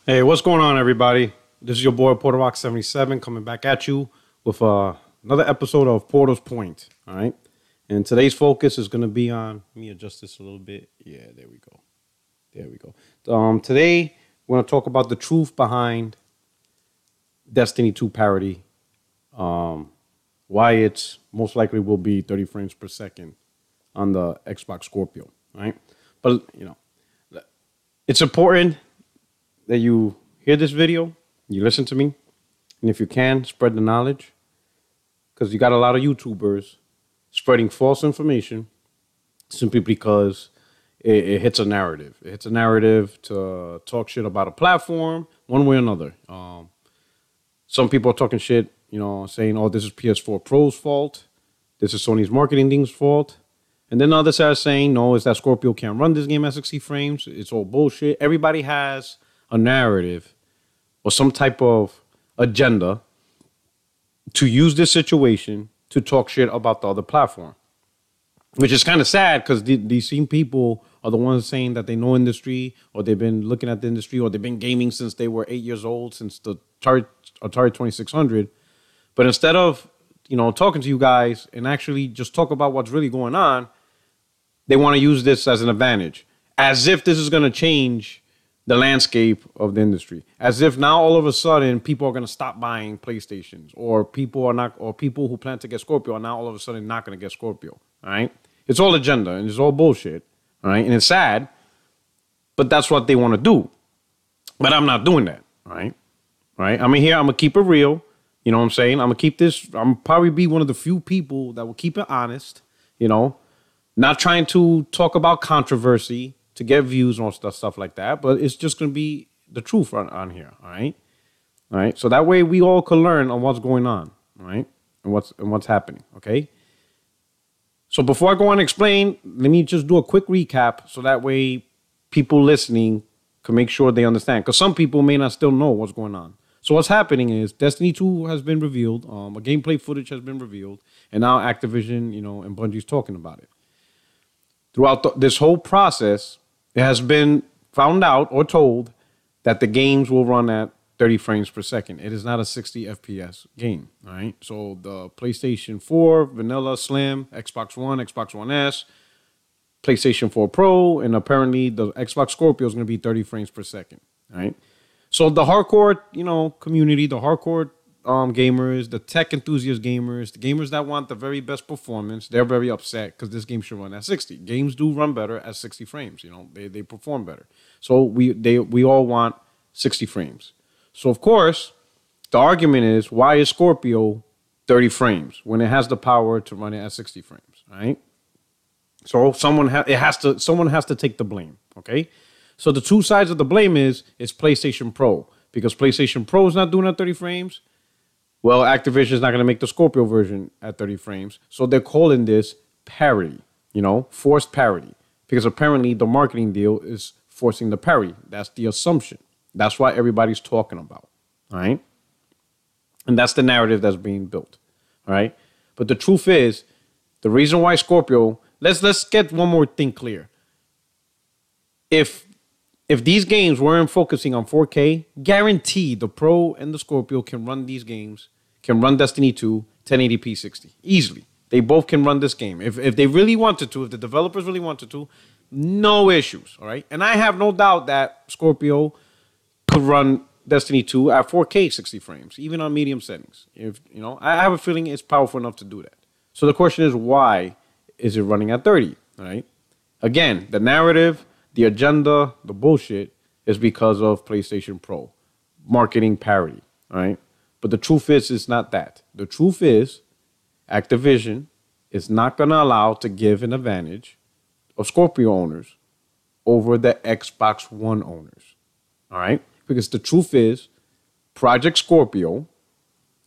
Hey, what's going on, everybody? This is your boy PUERTO'S 77 coming back at you with another episode of Porter's Point. All right, and today's focus is going to be on. Let me adjust this a little bit. Yeah, there we go. There we go. Today we're going to talk about the truth behind Destiny 2 parity. Why it's most likely will be 30 frames per second on the Xbox Scorpio. All right, but it's important that you hear this video, you listen to me, and if you can, spread the knowledge, because you got a lot of YouTubers spreading false information simply because it hits a narrative. It hits a narrative to talk shit about a platform one way or another. Some people are talking shit, saying, oh, this is PS4 Pro's fault. This is Sony's marketing team's fault. And then others are saying, no, it's that Scorpio can't run this game at 60 frames. It's all bullshit. Everybody has a narrative or some type of agenda to use this situation to talk shit about the other platform, which is kind of sad because these same people are the ones saying that they know industry, or they've been looking at the industry, or they've been gaming since they were 8 years old, since the Atari 2600. But instead of talking to you guys and actually just talk about what's really going on, they want to use this as an advantage, as if this is going to change the landscape of the industry, as if now all of a sudden people are going to stop buying PlayStations, or people who plan to get Scorpio are now all of a sudden not going to get Scorpio. All right, it's all agenda and it's all bullshit. All right, and it's sad, but that's what they want to do. But I'm not doing that. All right, I'm in here. I'm gonna keep it real. You know what I'm saying? I'm gonna keep this. I'm probably be one of the few people that will keep it honest. Not trying to talk about controversy to get views on stuff like that, but it's just going to be the truth on here, all right? So that way we all can learn on what's going on, all right, and what's happening, okay? So before I go on and explain, let me just do a quick recap so that way people listening can make sure they understand, because some people may not still know what's going on. So what's happening is Destiny 2 has been revealed, a gameplay footage has been revealed, and now Activision, and Bungie's talking about it. Throughout this whole process, it has been found out or told that the games will run at 30 frames per second. It is not a 60 FPS game, all right? So the PlayStation 4, Vanilla, Slim, Xbox One, Xbox One S, PlayStation 4 Pro, and apparently the Xbox Scorpio is going to be 30 frames per second, all right? So the hardcore, community, the hardcore gamers, the tech enthusiast gamers, the gamers that want the very best performance, they're very upset because this game should run at 60. Games do run better at 60 frames. They perform better. So we all want 60 frames. So of course, the argument is, why is Scorpio 30 frames when it has the power to run it at 60 frames, right? So someone has to take the blame, okay? So the two sides of the blame is PlayStation Pro, because PlayStation Pro is not doing it at 30 frames. Well, Activision is not going to make the Scorpio version at 30 frames. So they're calling this parity, forced parity. Because apparently the marketing deal is forcing the parity. That's the assumption. That's what everybody's talking about, all right? And that's the narrative that's being built, all right? But the truth is, the reason why Scorpio, let's get one more thing clear. If these games weren't focusing on 4K, guaranteed the Pro and the Scorpio can run these games, can run Destiny 2, 1080p 60, easily. They both can run this game. If they really wanted to, if the developers really wanted to, no issues, all right? And I have no doubt that Scorpio could run Destiny 2 at 4K 60 frames, even on medium settings. I have a feeling it's powerful enough to do that. So the question is, why is it running at 30, all right? Again, the narrative, the agenda, the bullshit is because of PlayStation Pro, marketing parity, all right? But the truth is, it's not that. The truth is, Activision is not going to allow to give an advantage of Scorpio owners over the Xbox One owners, all right? Because the truth is, Project Scorpio,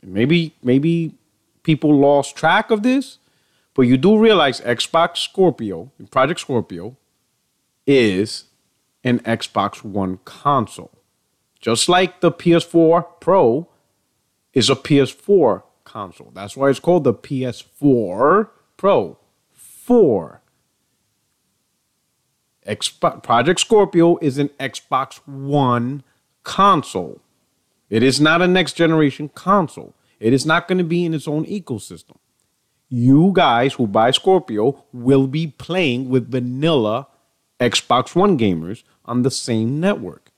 maybe people lost track of this, but you do realize Xbox Scorpio, Project Scorpio, is an Xbox One console. Just like the PS4 Pro is a PS4 console. That's why it's called the PS4 Pro. 4. Project Scorpio is an Xbox One console. It is not a next generation console. It is not going to be in its own ecosystem. You guys who buy Scorpio will be playing with vanilla Xbox One gamers on the same network.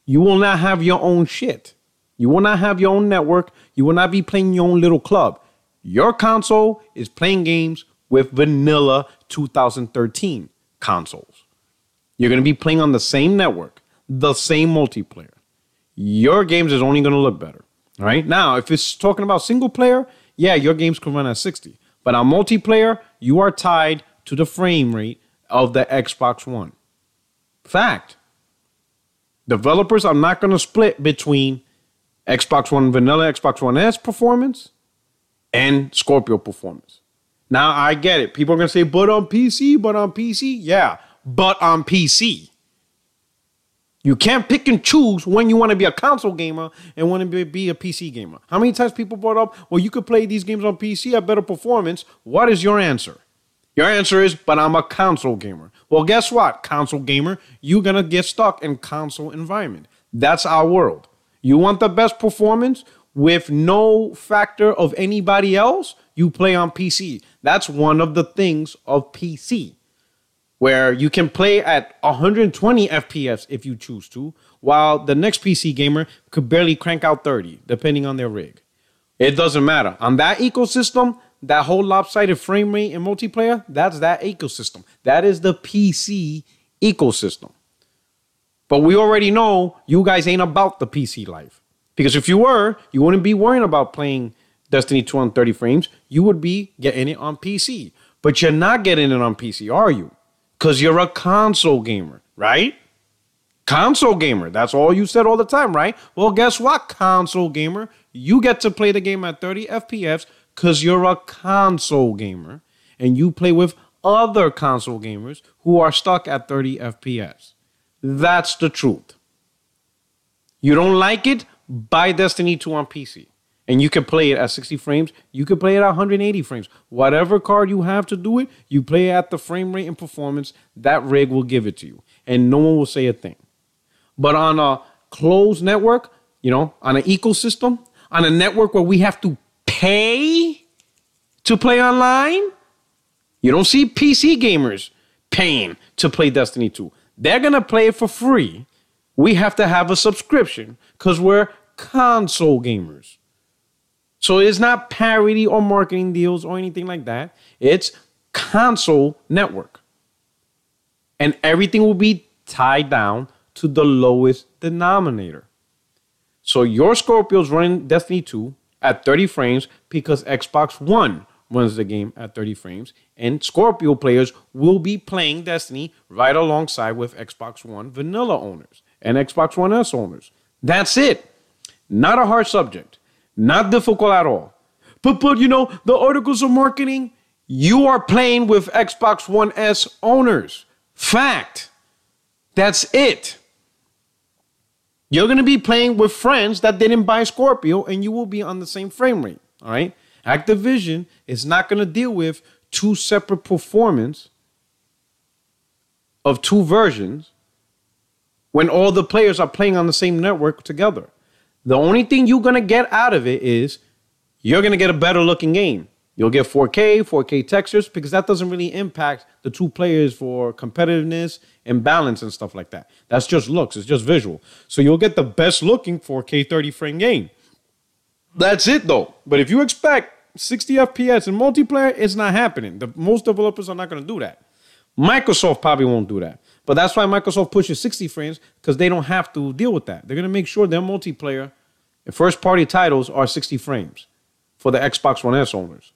You will not have your own shit. You will not have your own network. You will not be playing your own little club. Your console is playing games with vanilla 2013 consoles. You're going to be playing on the same network, the same multiplayer. Your games is only going to look better. All right. Now, if it's talking about single player, yeah, your games can run at 60. But on multiplayer, you are tied to the frame rate of the Xbox One. Fact. Developers are not going to split between Xbox One vanilla, Xbox One S performance and Scorpio performance. Now, I get it. People are going to say, but on PC. Yeah, but on PC. You can't pick and choose when you want to be a console gamer and want to be a PC gamer. How many times people brought up, well, you could play these games on PC at better performance. What is your answer? Your answer is, but I'm a console gamer. Well, guess what, console gamer? You're going to get stuck in console environment. That's our world. You want the best performance with no factor of anybody else? You play on PC. That's one of the things of PC, where you can play at 120 FPS if you choose to, while the next PC gamer could barely crank out 30, depending on their rig. It doesn't matter. On that ecosystem, that whole lopsided frame rate in multiplayer, that's that ecosystem. That is the PC ecosystem. But we already know you guys ain't about the PC life. Because if you were, you wouldn't be worrying about playing Destiny 2 on 30 frames. You would be getting it on PC. But you're not getting it on PC, are you? Because you're a console gamer, right? Console gamer. That's all you said all the time, right? Well, guess what, console gamer? You get to play the game at 30 FPS because you're a console gamer. And you play with other console gamers who are stuck at 30 FPS. That's the truth. You don't like it? Buy Destiny 2 on PC. And you can play it at 60 frames. You can play it at 180 frames. Whatever card you have to do it, you play at the frame rate and performance. That rig will give it to you. And no one will say a thing. But on a closed network, on an ecosystem, on a network where we have to pay to play online, you don't see PC gamers paying to play Destiny 2. They're going to play it for free. We have to have a subscription because we're console gamers. So it's not parity or marketing deals or anything like that. It's console network. And everything will be tied down to the lowest denominator. So your Scorpio's running Destiny 2 at 30 frames because Xbox One runs the game at 30 frames. And Scorpio players will be playing Destiny right alongside with Xbox One vanilla owners and Xbox One S owners. That's it. Not a hard subject. Not difficult at all. But the articles of marketing, you are playing with Xbox One S owners. Fact. That's it. You're going to be playing with friends that didn't buy Scorpio, and you will be on the same frame rate. All right? Activision is not going to deal with two separate performance of two versions when all the players are playing on the same network together. The only thing you're going to get out of it is you're going to get a better looking game. You'll get 4K textures because that doesn't really impact the two players for competitiveness and balance and stuff like that. That's just looks. It's just visual. So you'll get the best looking 4K 30 frame game. That's it though. But if you expect 60 FPS in multiplayer, it's not happening. Most developers are not going to do that. Microsoft probably won't do that. But that's why Microsoft pushes 60 frames because they don't have to deal with that. They're going to make sure their multiplayer and first-party titles are 60 frames for the Xbox One S owners.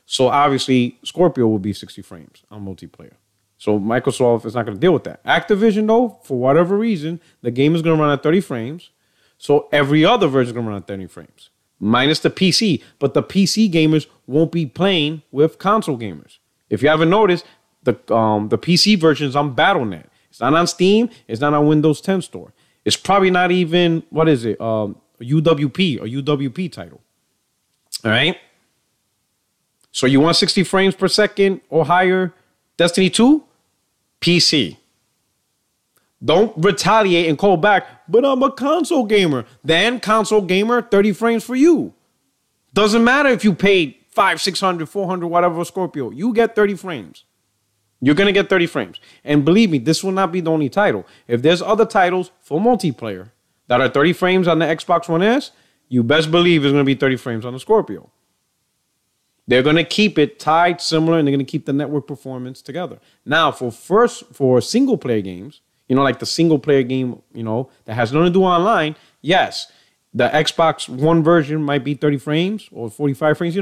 So obviously, Scorpio will be 60 frames on multiplayer. So Microsoft is not going to deal with that. Activision, though, for whatever reason, the game is going to run at 30 frames. So every other version is going to run at 30 frames, minus the PC. But the PC gamers won't be playing with console gamers. If you haven't noticed, the PC version is on Battle.net. It's not on Steam. It's not on Windows 10 Store. It's probably not even, UWP or UWP title. All right? So you want 60 frames per second or higher Destiny 2? PC. Don't retaliate and call back, but I'm a console gamer. Then console gamer, 30 frames for you. Doesn't matter if you paid 500, 600, 400, whatever, Scorpio. You get 30 frames. You're going to get 30 frames. And believe me, this will not be the only title. If there's other titles for multiplayer that are 30 frames on the Xbox One S, you best believe it's going to be 30 frames on the Scorpio. They're going to keep it tied, similar, and they're going to keep the network performance together. Now, for single-player games, like the single-player game, that has nothing to do online, yes, the Xbox One version might be 30 frames or 45 frames,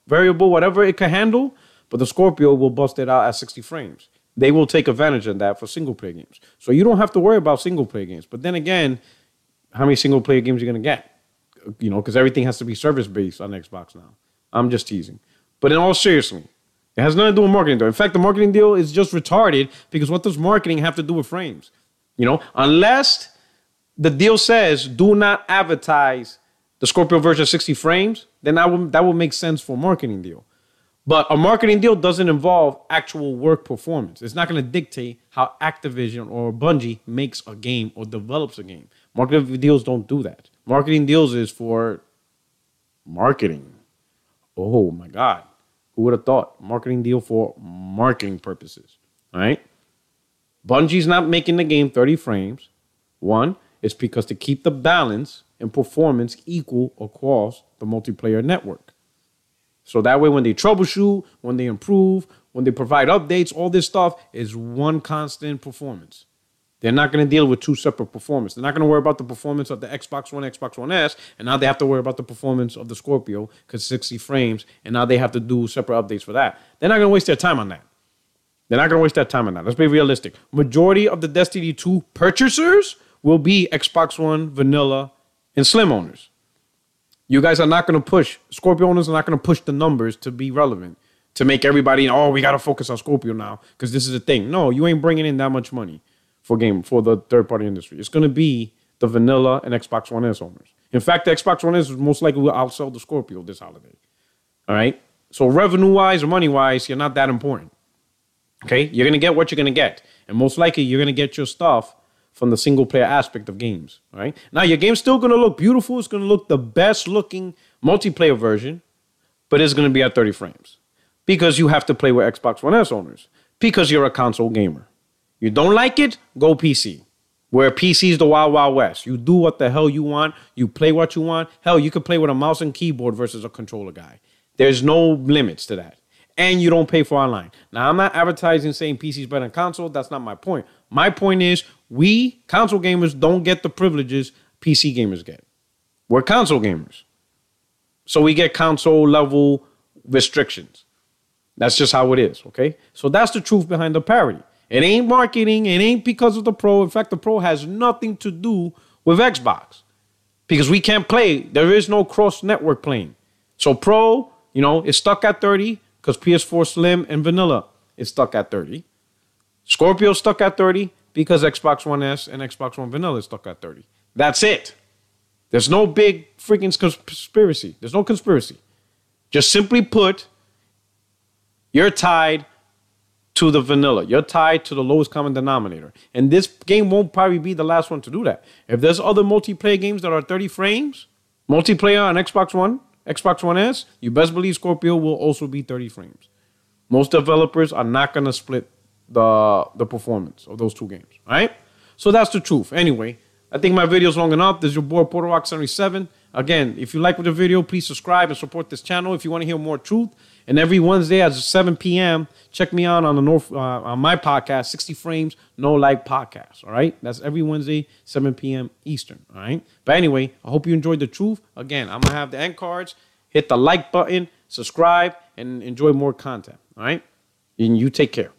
variable, whatever it can handle, but the Scorpio will bust it out at 60 frames. They will take advantage of that for single-player games. So you don't have to worry about single-player games. But then again, how many single-player games are you going to get? Because everything has to be service-based on Xbox now. I'm just teasing. But in all seriousness, it has nothing to do with marketing deal. In fact, the marketing deal is just retarded because what does marketing have to do with frames? Unless the deal says do not advertise the Scorpio version 60 frames, then that would make sense for a marketing deal. But a marketing deal doesn't involve actual work performance. It's not going to dictate how Activision or Bungie makes a game or develops a game. Marketing deals don't do that. Marketing deals is for marketing. Oh, my God. Who would have thought? Marketing deal for marketing purposes. All right? Bungie's not making the game 30 frames. One, it's because to keep the balance and performance equal across the multiplayer network. So that way when they troubleshoot, when they improve, when they provide updates, all this stuff is one constant performance. They're not going to deal with two separate performances. They're not going to worry about the performance of the Xbox One, Xbox One S, and now they have to worry about the performance of the Scorpio because 60 frames, and now they have to do separate updates for that. They're not going to waste their time on that. Let's be realistic. Majority of the Destiny 2 purchasers will be Xbox One, Vanilla, and Slim owners. You guys are not going to push, Scorpio owners are not going to push the numbers to be relevant, to make everybody, we got to focus on Scorpio now because this is a thing. No, you ain't bringing in that much money for the third-party industry. It's going to be the Vanilla and Xbox One S owners. In fact, the Xbox One S most likely will outsell the Scorpio this holiday. All right? So revenue-wise or money-wise, you're not that important. Okay? You're going to get what you're going to get. And most likely, you're going to get your stuff from the single-player aspect of games. All right? Now, your game's still going to look beautiful. It's going to look the best-looking multiplayer version, but it's going to be at 30 frames because you have to play with Xbox One S owners because you're a console gamer. You don't like it? Go PC. Where PC is the wild, wild west. You do what the hell you want. You play what you want. Hell, you could play with a mouse and keyboard versus a controller guy. There's no limits to that. And you don't pay for online. Now, I'm not advertising saying PC is better than console. That's not my point. My point is we, console gamers, don't get the privileges PC gamers get. We're console gamers. So we get console level restrictions. That's just how it is, okay? So that's the truth behind the parity. It ain't marketing. It ain't because of the Pro. In fact, the Pro has nothing to do with Xbox because we can't play. There is no cross-network playing. So Pro, is stuck at 30 because PS4 Slim and Vanilla is stuck at 30. Scorpio stuck at 30 because Xbox One S and Xbox One Vanilla is stuck at 30. That's it. There's no big freaking conspiracy. There's no conspiracy. Just simply put, you're tied to the vanilla. You're tied to the lowest common denominator. And this game won't probably be the last one to do that. If there's other multiplayer games that are 30 frames, multiplayer on Xbox One, Xbox One S, you best believe Scorpio will also be 30 frames. Most developers are not going to split the performance of those two games. All right? So that's the truth. Anyway, I think my video is long enough. This is your boy, PUERTO'S77. Again, if you like the video, please subscribe and support this channel if you want to hear more truth. And every Wednesday at 7 p.m., check me out on on my podcast, 60 Frames No Like Podcast. All right? That's every Wednesday, 7 p.m. Eastern. All right? But anyway, I hope you enjoyed the truth. Again, I'm going to have the end cards. Hit the like button, subscribe, and enjoy more content. All right? And you take care.